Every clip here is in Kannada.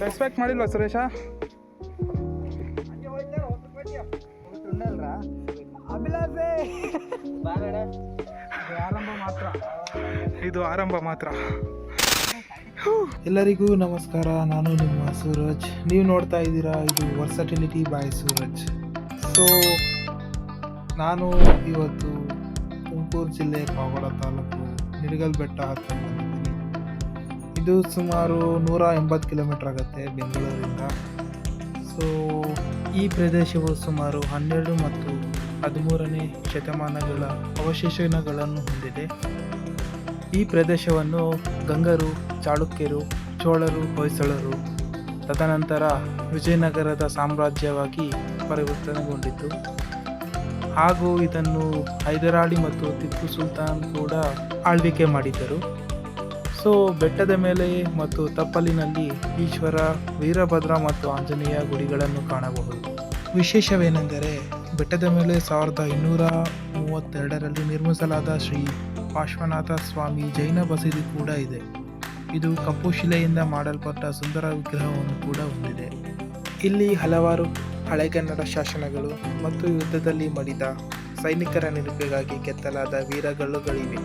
ಎಕ್ಸ್ಪೆಕ್ಟ್ ಮಾಡಿಲ್ವಾ ಸುರೇಶ? ಇದು ಆರಂಭ ಮಾತ್ರ. ಎಲ್ಲರಿಗೂ ನಮಸ್ಕಾರ, ನಾನು ನಿಮ್ಮ ಸೂರಜ್. ನೀವು ನೋಡ್ತಾ ಇದ್ದೀರಾ ಇದು ವರ್ಸಟಿಲಿಟಿ ಬೈ ಸೂರಜ್. ಸೊ ನಾನು ಇವತ್ತು ತುಮಕೂರು ಜಿಲ್ಲೆ ಪಾವಗಡ ತಾಲೂಕು ನಿಡಗಲ್ ಬೆಟ್ಟ ಹತ್ರ ಬಂದಿದ್ದೀನಿ. ಇದು ಸುಮಾರು 180 ಕಿಲೋಮೀಟರ್ ಆಗುತ್ತೆ ಬೆಂಗಳೂರಿಂದ. ಸೊ ಈ ಪ್ರದೇಶವು ಸುಮಾರು 12 ಮತ್ತು 13ನೇ ಶತಮಾನಗಳ ಅವಶೇಷಗಳನ್ನು ಹೊಂದಿದೆ. ಈ ಪ್ರದೇಶವನ್ನು ಗಂಗರು, ಚಾಳುಕ್ಯರು, ಚೋಳರು, ಹೊಯ್ಸಳರು, ತದನಂತರ ವಿಜಯನಗರದ ಸಾಮ್ರಾಜ್ಯವಾಗಿ ಪರಿವರ್ತನೆಗೊಂಡಿತು. ಹಾಗೂ ಇದನ್ನು ಹೈದರಾಲಿ ಮತ್ತು ಟಿಪ್ಪು ಸುಲ್ತಾನ್ ಕೂಡ ಆಳ್ವಿಕೆ ಮಾಡಿದ್ದರು. ಸೊ ಬೆಟ್ಟದ ಮೇಲೆ ಮತ್ತು ತಪ್ಪಲಿನಲ್ಲಿ ಈಶ್ವರ, ವೀರಭದ್ರ ಮತ್ತು ಆಂಜನೇಯ ಗುಡಿಗಳನ್ನು ಕಾಣಬಹುದು. ವಿಶೇಷವೇನೆಂದರೆ ಬೆಟ್ಟದ ಮೇಲೆ 1232ರಲ್ಲಿ ನಿರ್ಮಿಸಲಾದ ಶ್ರೀ ಪಾರ್ಶ್ವನಾಥ ಸ್ವಾಮಿ ಜೈನ ಬಸದಿ ಕೂಡ ಇದೆ. ಇದು ಕಪ್ಪು ಶಿಲೆಯಿಂದ ಮಾಡಲ್ಪಟ್ಟ ಸುಂದರ ವಿಗ್ರಹವನ್ನು ಕೂಡ ಹೊಂದಿದೆ. ಇಲ್ಲಿ ಹಲವಾರು ಹಳೆಗನ್ನಡ ಶಾಸನಗಳು ಮತ್ತು ಯುದ್ಧದಲ್ಲಿ ಮಡಿದ ಸೈನಿಕರ ನೆನಪಿಗಾಗಿ ಕೆತ್ತಲಾದ ವೀರಗಲ್ಲುಗಳಿವೆ.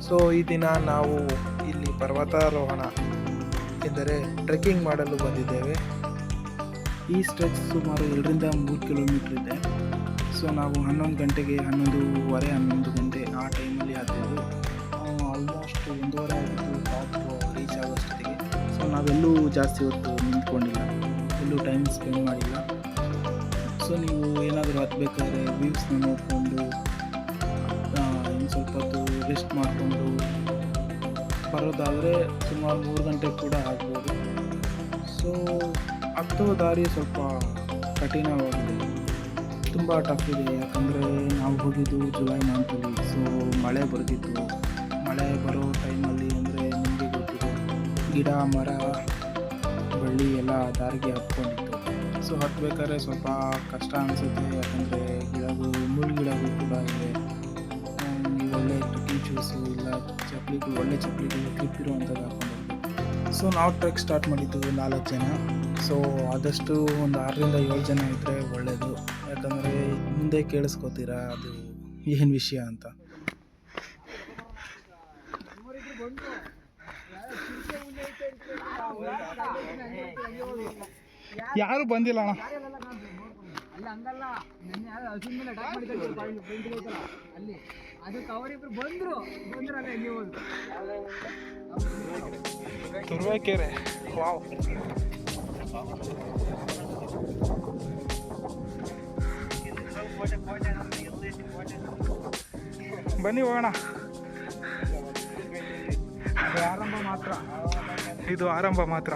ಸೊ ಈ ದಿನ ನಾವು ಇಲ್ಲಿ ಪರ್ವತಾರೋಹಣ ಎಂದರೆ ಟ್ರೆಕ್ಕಿಂಗ್ ಮಾಡಲು ಬಂದಿದ್ದೇವೆ. ಈ ಸ್ಟ್ರೆಚ್ ಸುಮಾರು 2ರಿಂದ 3 ಕಿಲೋಮೀಟರ್ ಇದೆ. ಸೊ ನಾವು 11 ಗಂಟೆಗೆ 11 ಗಂಟೆ ಆ ಟೈಮಲ್ಲಿ ಹತ್ತಿದ್ದು. ಆಲ್ಮೋಸ್ಟ್ 1:30 ಆಗಿತ್ತು ಟಾಪ್ ರೀಚ್ ಆಗೋಷ್ಟೊತ್ತಿಗೆ. ಸೊ ನಾವೆಲ್ಲೂ ಜಾಸ್ತಿ ಹೊತ್ತು ನಿಂತ್ಕೊಂಡಿಲ್ಲ, ಎಲ್ಲೂ ಟೈಮ್ ಸ್ಪೆಂಡ್ ಮಾಡಿಲ್ಲ. ಸೊ ನೀವು ಏನಾದರೂ ಹತ್ತಬೇಕಾದ್ರೆ ವ್ಯೂಸ್ನ ನೋಡಿಕೊಂಡು ಇನ್ನು ಸ್ವಲ್ಪ ಹೊತ್ತು ರೆಸ್ಟ್ ಮಾಡಿಕೊಂಡು ಬರೋದಾದರೆ ಸುಮಾರು 3 ಗಂಟೆ ಕೂಡ ಆಗ್ಬೋದು. ಸೊ ಹತ್ತುವ ದಾರಿ ಸ್ವಲ್ಪ ಕಠಿಣವಾಗಿದೆ, ತುಂಬ ಟಫ್ ಇದೆ. ಯಾಕಂದರೆ ನಾವು ಹೋಗಿದ್ದು ಜುಲೈ ಮಂತಲ್ಲಿ. ಸೊ ಮಳೆ ಬರ್ತಿತ್ತು. ಮಳೆ ಬರೋ ಟೈಮಲ್ಲಿ ಅಂದರೆ ನಿಮಗೆ ಗೊತ್ತಿದೆ, ಗಿಡ ಮರ ಬಳ್ಳಿ ಎಲ್ಲ ದಾರಿಗೆ ಹತ್ಕೊಂಡಿತ್ತು. ಸೊ ಹತ್ತಬೇಕಾದ್ರೆ ಸ್ವಲ್ಪ ಕಷ್ಟ ಅನಿಸುತ್ತೆ. ಯಾಕಂದರೆ ಗಿಡಗಳು, ಮುಳ್ಳು ಗಿಡಗಳು ಕೂಡ ಇವೆ. ನೀವು ಒಳ್ಳೆ ಟ್ರೆಕ್ಕಿಂಗ್ ಶೂಸು ಇಲ್ಲ ಚಪ್ಪಲಿಗಳು, ಒಳ್ಳೆ ಚಪ್ಪಲಿಗಳು, ಕ್ಲಿಪ್ ಇರುವಂಥದ್ದು ಹಾಕ್ಕೊಂಡು. ಸೊ ನಾವು ಟ್ರೆಕ್ ಸ್ಟಾರ್ಟ್ ಮಾಡಿದ್ದು 4 ಜನ. ಸೊ ಆದಷ್ಟು ಒಂದು 6ರಿಂದ 7 ಜನ ಇದ್ದರೆ ಒಳ್ಳೆಯದು. ಯಾಕಂದರೆ ಮುಂದೆ ಕೇಳಿಸ್ಕೋತೀರಾ ಅದು ಏನು ವಿಷಯ ಅಂತ. ಯಾರು ಬಂದಿಲ್ಲ ಅಣ್ಣ. ತುರುವೇಕೆರೆ, ವಾವ್. ಬನ್ನಿ ಹೋಗೋಣ. ಆರಂಭ ಮಾತ್ರ, ಇದು ಆರಂಭ ಮಾತ್ರ.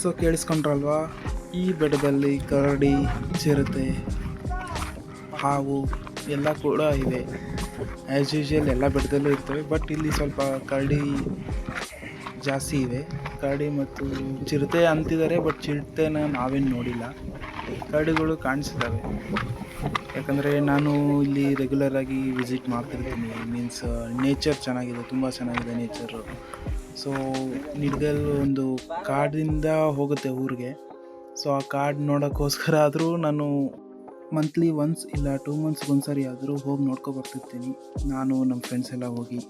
ಸೊ ಕೇಳಿಸ್ಕೊಂಡ್ರಲ್ವಾ, ಈ ಬೆಟ್ಟದಲ್ಲಿ ಕರಡಿ, ಚಿರತೆ, ಹಾವು ಎಲ್ಲ ಕೂಡ ಇವೆ. ಆ್ಯಸ್ ಯೂಶುವಲ್ ಎಲ್ಲ ಬೆಟ್ಟದಲ್ಲೂ ಇರ್ತವೆ, ಬಟ್ ಇಲ್ಲಿ ಸ್ವಲ್ಪ ಕರಡಿ ಜಾಸ್ತಿ ಇವೆ. ಕರಡಿ ಮತ್ತು ಚಿರತೆ ಅಂತಿದ್ದಾರೆ, ಬಟ್ ಚಿರತೆನ ನಾವೇನು ನೋಡಿಲ್ಲ. ಕರಡಿಗಳು ಕಾಣಿಸಿದ್ದಾವೆ. ಯಾಕಂದರೆ ನಾನು ಇಲ್ಲಿ ರೆಗ್ಯುಲರಾಗಿ ವಿಸಿಟ್ ಮಾಡ್ತಿರ್ತೀನಿ. ಮೀನ್ಸ್ ನೇಚರ್ ಚೆನ್ನಾಗಿದೆ, ತುಂಬ ಚೆನ್ನಾಗಿದೆ ನೇಚರು. ಸೊ ನಿಡಗಲ್ ಒಂದು ಕಾಡಿಂದ ಹೋಗುತ್ತೆ ಊರಿಗೆ. ಸೊ ಆ ಕಾಡು ನೋಡೋಕ್ಕೋಸ್ಕರ ಆದರೂ ನಾನು ಮಂತ್ಲಿ ಒನ್ಸ್ ಇಲ್ಲ 2 ಮಂತ್ಸ್ಗೆ ಒಂದ್ಸರಿ ಆದರೂ ಹೋಗಿ ನೋಡ್ಕೊಬರ್ತಿರ್ತೀನಿ. ನಾನು ನಮ್ಮ ಫ್ರೆಂಡ್ಸ್ ಎಲ್ಲ ಹೋಗಿ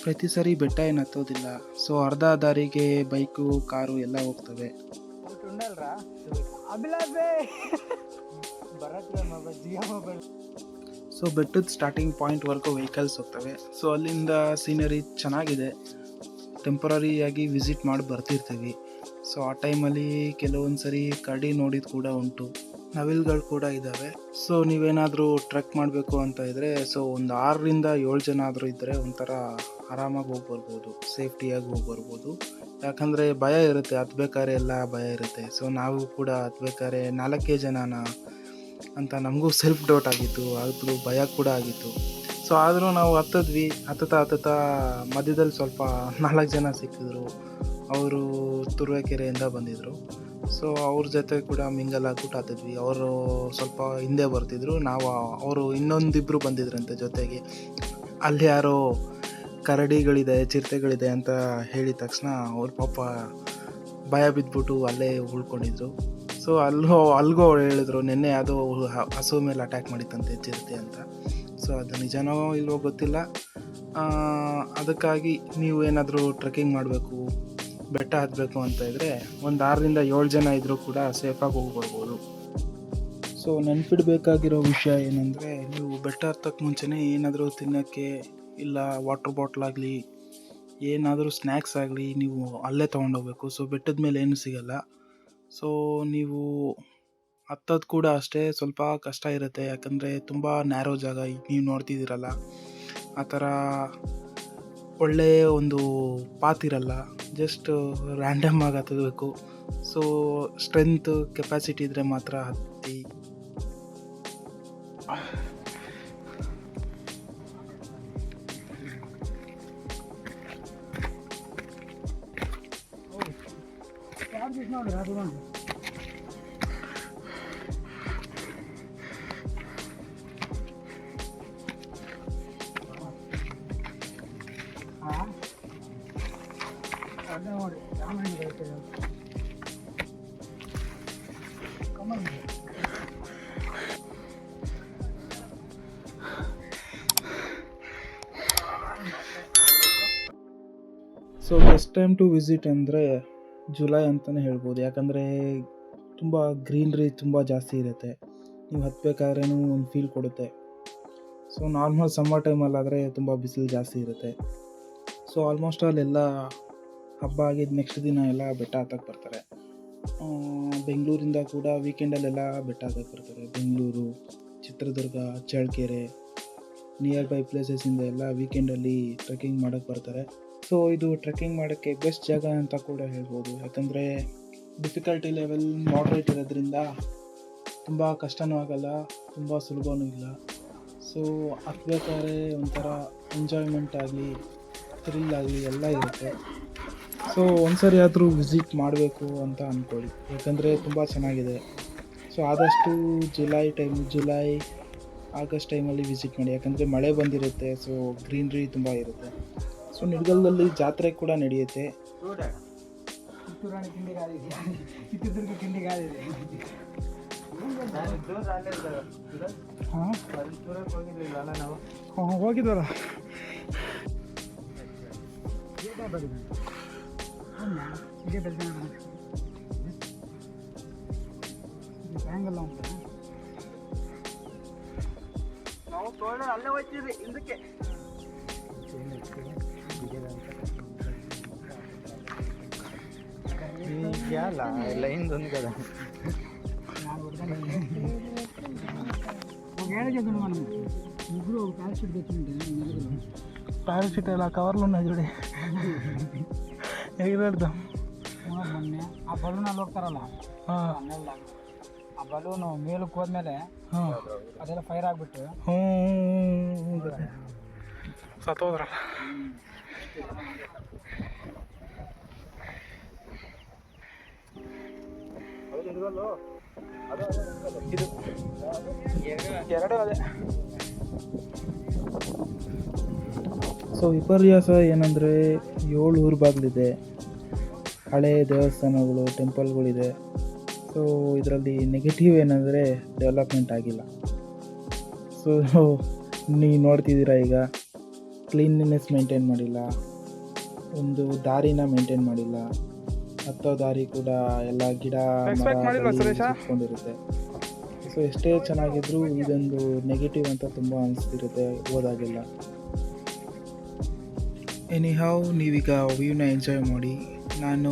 ಪ್ರತಿ ಸರಿ ಬೆಟ್ಟ ಏನು ಹತ್ತೋದಿಲ್ಲ. ಸೊ ಅರ್ಧ ದಾರಿಗೆ ಬೈಕು, ಕಾರು ಎಲ್ಲ ಹೋಗ್ತವೆ. ಸೊ ಬೆಟ್ಟದ ಸ್ಟಾರ್ಟಿಂಗ್ ಪಾಯಿಂಟ್ವರೆಗೂ ವೆಹಿಕಲ್ಸ್ ಹೋಗ್ತವೆ. ಸೊ ಅಲ್ಲಿಂದ ಸೀನರಿ ಚೆನ್ನಾಗಿದೆ. ಟೆಂಪರರಿಯಾಗಿ ವಿಸಿಟ್ ಮಾಡಿ ಬರ್ತಿರ್ತೀವಿ. ಸೊ ಆ ಟೈಮಲ್ಲಿ ಕೆಲವೊಂದು ಸರಿ ಕರಡಿ ನೋಡಿದ್ದು ಕೂಡ ಉಂಟು, ನವಿಲುಗಳು ಕೂಡ ಇದ್ದಾವೆ. ಸೊ ನೀವೇನಾದರೂ ಟ್ರೆಕ್ ಮಾಡಬೇಕು ಅಂತ ಇದ್ದರೆ ಸೊ ಒಂದು 6ರಿಂದ 7 ಜನ ಆದರೂ ಇದ್ದರೆ ಒಂಥರ ಆರಾಮಾಗಿ ಹೋಗಿ ಬರ್ಬೋದು, ಸೇಫ್ಟಿಯಾಗಿ ಹೋಗಿ ಬರ್ಬೋದು. ಯಾಕಂದರೆ ಭಯ ಇರುತ್ತೆ, ಹತ್ಬೇಕಾದ್ರೆ ಎಲ್ಲ ಭಯ ಇರುತ್ತೆ. ಸೊ ನಾವು ಕೂಡ ಹತ್ಬೇಕಾದ್ರೆ 4 ಜನನ ಅಂತ ನಮಗೂ ಸೆಲ್ಫ್ ಡೌಟ್ ಆಗಿತ್ತು, ಆದರೂ ಭಯ ಕೂಡ ಆಗಿತ್ತು. ಸೊ ಸೊ ಆದರೂ ನಾವು ಹತ್ತಿದ್ವಿ. ಹತ್ತುತ್ತಾ ಮಧ್ಯದಲ್ಲಿ ಸ್ವಲ್ಪ 4 ಜನ ಸಿಕ್ಕಿದ್ರು. ಅವರು ತುರುವೇಕೆರೆಯಿಂದ ಬಂದಿದ್ದರು. ಸೊ ಅವ್ರ ಜೊತೆ ಕೂಡ ಮಿಂಗಲ್ ಆಗ್ಬಿಟ್ಟು ಹತ್ತಿದ್ವಿ. ಅವರು ಸ್ವಲ್ಪ ಹಿಂದೆ ಬರ್ತಿದ್ರು. ಅವರು ಇನ್ನೊಂದಿಬ್ಬರು ಬಂದಿದ್ರಂತೆ ಜೊತೆಗೆ. ಅಲ್ಲಿ ಯಾರೋ ಕರಡಿಗಳಿದೆ, ಚಿರತೆಗಳಿದೆ ಅಂತ ಹೇಳಿದ ತಕ್ಷಣ ಅವ್ರ ಪಾಪ ಭಯ ಬಿದ್ದುಬಿಟ್ಟು ಅಲ್ಲೇ ಉಳ್ಕೊಂಡಿದ್ರು. ಸೊ ಅಲ್ಲಿಗೂ ಅವ್ರು ಹೇಳಿದ್ರು, ನಿನ್ನೆ ಯಾವುದೋ ಹಸು ಮೇಲೆ ಅಟ್ಯಾಕ್ ಮಾಡಿತ್ತಂತೆ ಚಿರತೆ ಅಂತ. ಸೊ ಅದು ನಿಜನೋ ಇಲ್ವೋ ಗೊತ್ತಿಲ್ಲ. ಅದಕ್ಕಾಗಿ ನೀವು ಏನಾದರೂ ಟ್ರೆಕ್ಕಿಂಗ್ ಮಾಡಬೇಕು, ಬೆಟ್ಟ ಹತ್ತಬೇಕು ಅಂತ ಇದ್ದರೆ ಒಂದು 6ರಿಂದ 7 ಜನ ಇದ್ದರೂ ಕೂಡ ಸೇಫಾಗಿ ಹೋಗ್ಬರ್ಬೋದು. ಸೊ ನೆನ್ಪಿಡಬೇಕಾಗಿರೋ ವಿಷಯ ಏನಂದರೆ, ನೀವು ಬೆಟ್ಟ ಹತ್ತಕ್ಕೆ ಮುಂಚೆನೇ ಏನಾದರೂ ತಿನ್ನೋಕ್ಕೆ ಇಲ್ಲ ವಾಟರ್ ಬಾಟ್ಲ್ ಆಗಲಿ ಏನಾದರೂ ಸ್ನ್ಯಾಕ್ಸ್ ಆಗಲಿ ನೀವು ಅಲ್ಲೇ ತೊಗೊಂಡೋಗ್ಬೇಕು. ಸೊ ಬೆಟ್ಟದ ಮೇಲೆ ಏನೂ ಸಿಗಲ್ಲ. ಸೊ ನೀವು ಹತ್ತೋದು ಕೂಡ ಅಷ್ಟೇ ಸ್ವಲ್ಪ ಕಷ್ಟ ಇರುತ್ತೆ. ಯಾಕಂದರೆ ತುಂಬ ನ್ಯಾರೋ ಜಾಗ, ಈಗ ನೀವು ನೋಡ್ತಿದ್ದೀರಲ್ಲ ಆ ಥರ ಒಳ್ಳೆಯ ಒಂದು ಪಾತ್ ಇರಲ್ಲ. ಜಸ್ಟ್ ರ್ಯಾಂಡಮ್ ಆಗಿ ಹತ್ತಬೇಕು. ಸೊ ಸ್ಟ್ರೆಂತ್ ಕೆಪಾಸಿಟಿ ಇದ್ದರೆ ಮಾತ್ರ ಹತ್ತಿ. So best time to visit ಅಂದರೆ ಜುಲೈ ಅಂತಲೇ ಹೇಳ್ಬೋದು. ಯಾಕಂದರೆ ತುಂಬ ಗ್ರೀನ್ರಿ ತುಂಬ ಜಾಸ್ತಿ ಇರುತ್ತೆ. ನೀವು ಹತ್ತಬೇಕಾದ್ರೂ ಒಂದು ಫೀಲ್ ಕೊಡುತ್ತೆ. ಸೊ ನಾರ್ಮಲ್ ಸಮ್ಮರ್ ಟೈಮಲ್ಲಾದರೆ ತುಂಬ ಬಿಸಿಲು ಜಾಸ್ತಿ ಇರುತ್ತೆ. ಸೊ ಆಲ್ಮೋಸ್ಟ್ ಅಲ್ಲೆಲ್ಲ ಹಬ್ಬ ಆಗಿದ್ದು ನೆಕ್ಸ್ಟ್ ದಿನ ಎಲ್ಲ ಬೆಟ್ಟ ಹತ್ತಕ್ಕೆ ಬರ್ತಾರೆ. ಬೆಂಗಳೂರಿಂದ ಕೂಡ ವೀಕೆಂಡಲ್ಲೆಲ್ಲ ಬೆಟ್ಟ ಹತ್ತಕ್ಕೆ ಬರ್ತಾರೆ. ಬೆಂಗಳೂರು, ಚಿತ್ರದುರ್ಗ, ಚಳ್ಳಕೆರೆ ನಿಯರ್ ಬೈ ಪ್ಲೇಸಸ್ಸಿಂದ ಎಲ್ಲ ವೀಕೆಂಡಲ್ಲಿ ಟ್ರೆಕ್ಕಿಂಗ್ ಮಾಡೋಕ್ಕೆ ಬರ್ತಾರೆ. ಸೊ ಇದು ಟ್ರೆಕ್ಕಿಂಗ್ ಮಾಡೋಕ್ಕೆ ಬೆಸ್ಟ್ ಜಾಗ ಅಂತ ಕೂಡ ಹೇಳ್ಬೋದು. ಯಾಕಂದರೆ ಡಿಫಿಕಲ್ಟಿ ಲೆವೆಲ್ ಮಾಡ್ರೇಟ್ ಇರೋದ್ರಿಂದ ತುಂಬ ಕಷ್ಟನೂ ಆಗಲ್ಲ, ತುಂಬ ಸುಲಭವೂ ಇಲ್ಲ. ಸೊ ಹತ್ಬೇಕಾದ್ರೆ ಒಂಥರ ಎಂಜಾಯ್ಮೆಂಟ್ ಆಗಲಿ, ಥ್ರಿಲ್ ಆಗಲಿ ಎಲ್ಲ ಇರುತ್ತೆ. ಸೊ ಒಂದ್ಸರಿ ಆದರೂ ವಿಸಿಟ್ ಮಾಡಬೇಕು ಅಂತ ಅಂದ್ಕೊಳ್ಳಿ, ಯಾಕಂದರೆ ತುಂಬ ಚೆನ್ನಾಗಿದೆ. ಸೊ ಆದಷ್ಟು ಜುಲೈ ಆಗಸ್ಟ್ ಟೈಮಲ್ಲಿ ವಿಸಿಟ್ ಮಾಡಿ. ಯಾಕಂದರೆ ಮಳೆ ಬಂದಿರುತ್ತೆ. ಸೊ ಗ್ರೀನ್ರಿ ತುಂಬ ಇರುತ್ತೆ. ಸೊ ನಿಡ್ಗಲ್ದಲ್ಲಿ ಜಾತ್ರೆ ಕೂಡ ನಡೆಯುತ್ತೆ. ಹೋಗಿದ್ವಲ್ಲ. ಅಲ್ಲೇ ಹೋಗ್ತಿದ್ರಿ ಹಿಂದಕ್ಕೆ. ಲೈನ್ కదా ప్యారాషూట్ ఇలా కవర్లు ఉన్నాయి చూడి ఎగిరెడదాం. ಮೊನ್ನೆ ಆ ಬಲೂನಲ್ಲಿ ಹೋಗ್ತಾರಲ್ಲ, ಆ ಬಲೂನು ಮೇಲಕ್ಕೆ ಹೋದ್ಮೇಲೆ ಅದೆಲ್ಲ ಫೈರ್ ಆಗಿಬಿಟ್ಟು ಸತ್ತೋದ್ರಲ್ಲ. ಇದು ಎರಡು ಅದೇ. ಸೊ ವಿಪರ್ಯಾಸ ಏನಂದರೆ 7 ಊರು ಬಾಗಿಲಿದೆ, ಹಳೆಯ ದೇವಸ್ಥಾನಗಳು, ಟೆಂಪಲ್ಗಳಿದೆ. ಸೊ ಇದರಲ್ಲಿ ನೆಗೆಟಿವ್ ಏನಂದರೆ ಡೆವಲಪ್ಮೆಂಟ್ ಆಗಿಲ್ಲ. ಸೊ ನೀವು ನೋಡ್ತಿದ್ದೀರಾ ಈಗ ಕ್ಲೀನ್ಲಿನೆಸ್ ಮೇಂಟೈನ್ ಮಾಡಿಲ್ಲ, ಒಂದು ದಾರಿನ ಮೇಂಟೈನ್ ಮಾಡಿಲ್ಲ. ಹತ್ತೋ ದಾರಿ ಕೂಡ ಎಲ್ಲ ಗಿಡ ಸುತ್ಕೊಂಡಿರುತ್ತೆ. ಸೊ ಎಷ್ಟೇ ಚೆನ್ನಾಗಿದ್ರೂ ಇದೊಂದು ನೆಗೆಟಿವ್ ಅಂತ ತುಂಬ ಅನಿಸ್ತಿರುತ್ತೆ ಹೋದಾಗೆಲ್ಲ. ಎನಿಹೌ ನೀವೀಗ ವ್ಯೂನ ಎಂಜಾಯ್ ಮಾಡಿ. ನಾನು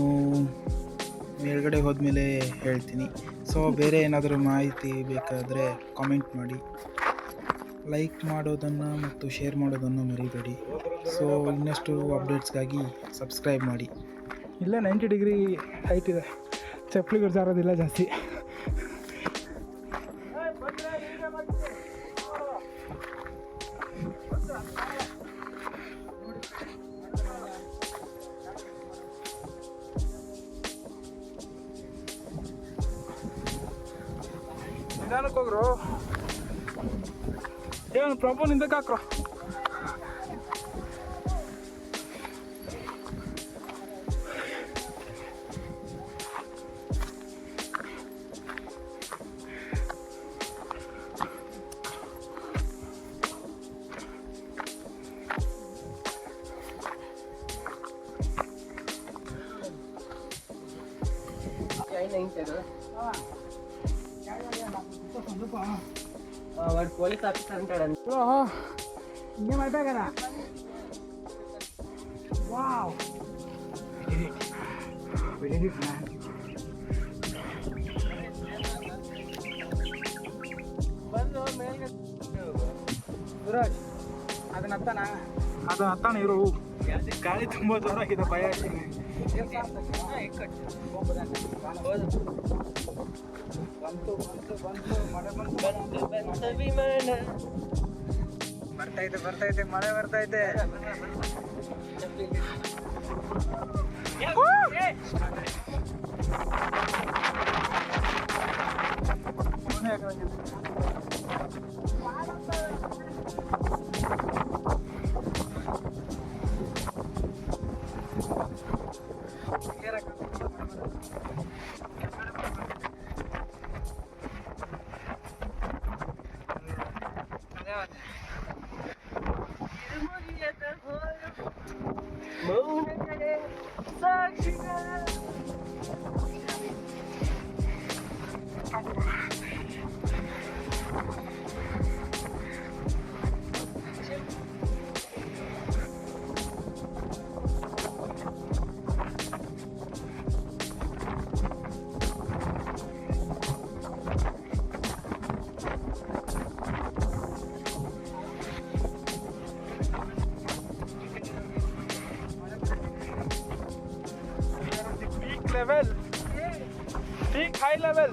ಮೇಲ್ಗಡೆ ಹೋದ್ಮೇಲೆ ಹೇಳ್ತೀನಿ. ಸೊ ಬೇರೆ ಏನಾದರೂ ಮಾಹಿತಿ ಬೇಕಾದರೆ ಕಾಮೆಂಟ್ ಮಾಡಿ, ಲೈಕ್ ಮಾಡೋದನ್ನು ಮತ್ತು ಶೇರ್ ಮಾಡೋದನ್ನು ಮರಿಬೇಡಿ. ಸೊ ಇನ್ನಷ್ಟು ಅಪ್ಡೇಟ್ಸ್ಗಾಗಿ ಸಬ್ಸ್ಕ್ರೈಬ್ ಮಾಡಿ. ಇಲ್ಲೇ 90 ಡಿಗ್ರಿ ಹೈಟ್ ಇದೆ, ಚಪ್ಪಲಿಗಳು ಜಾರೋದಿಲ್ಲ ಜಾಸ್ತಿ. ನಿಧಾನಕ್ಕೆ ಹೋಗ್ರು. ಏನು ಪ್ರಭು ನಿಂದಕ್ಕೆ ಹಾಕ್ರು. వాడు పోలీస్ ఆఫీసర్ అంటాడు. ఇంకేం అయిపోయా కదా. Wow, we did it, man. ಬಂದು ಮೇಲ್ಗೆ ಸುರಾಜ್ ಅದನ್ನ ಹತ್ತಾನ. ಅದು ಹತ್ತಾಣ ಇರು. ಗಾಳಿ ತುಂಬ ಜೋರಾಗಿದೆ, ಭಯ ಆಗ್ತೀನಿ. ಬರ್ತೈತೆ ಮಳೆ ಬರ್ತೈತೆ. Level, peak high level.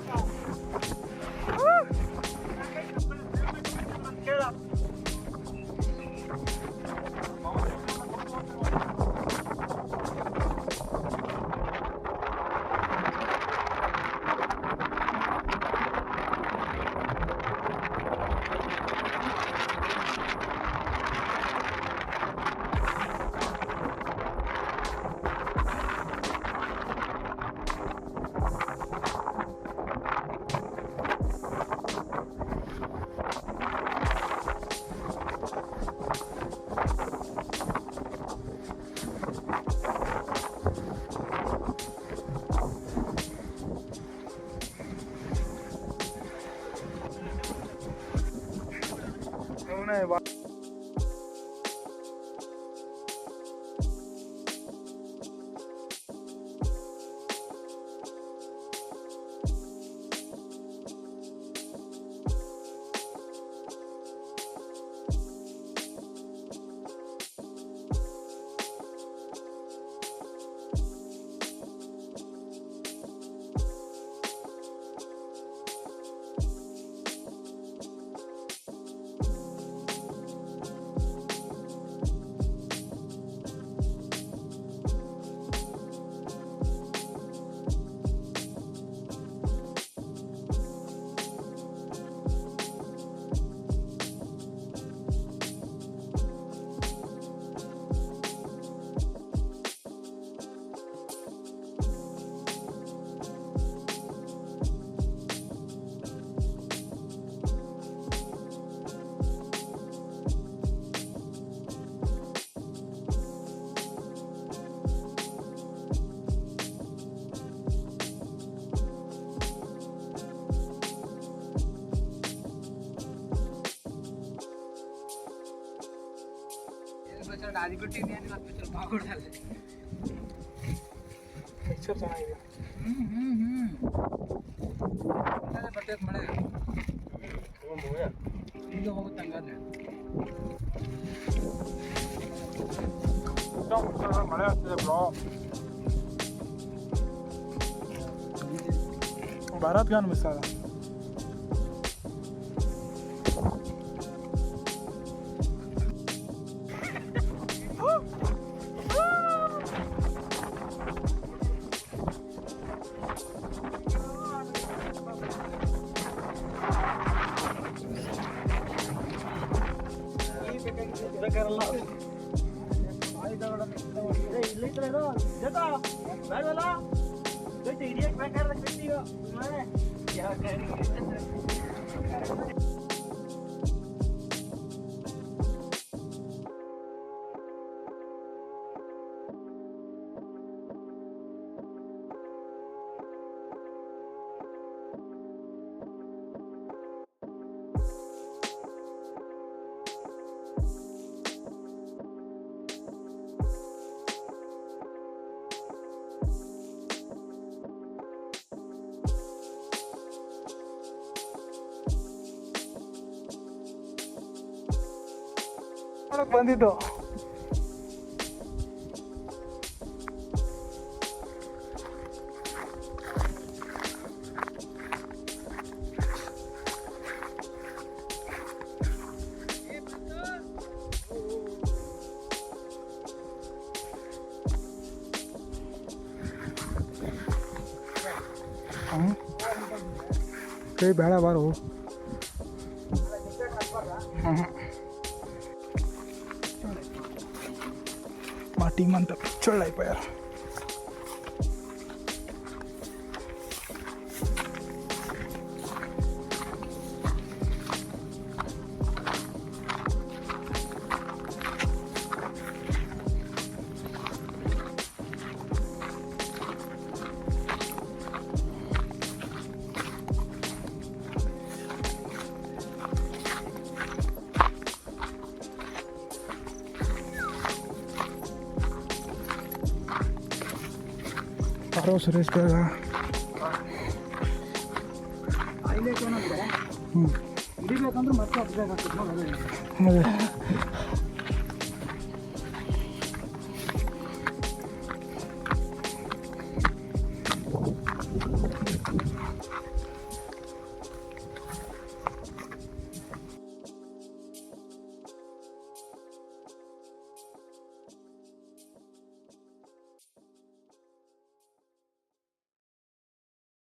అది కొట్టింది అని నాకు పిచ్చర్ బాగుండాలి. ಪಿಕ್ಚರ್ ಚೆನ್ನಾಗಿದೆ. ಬರ್ತೈತೆ ಮಳೆ ಈಗ ಹೋಗುತ್ತೆ ಹಂಗಾದ್ರೆ. ಮಳೆ ಆಗ್ತಿದೆ ಬ್ರೋ. ಭಾರತ್ ಗಾನ್ ಮಿಸ್ ಆದ. ಬಂದಿದ್ದು ಕೈ ಬೇಡ ಬಾರು మాటి మంత పిచ్చోళ్ళు అయిపోయారు. ಪಾರೋ ಸುರೇಶ್ ಬೇಗ ಹಿಡಿಬೇಕಂದ್ರೆ ಮತ್ತೆ ಅಪ್ಡೇಟ್ ಆಗ್ತದೆ ನೋಡಿ. ಅದೇ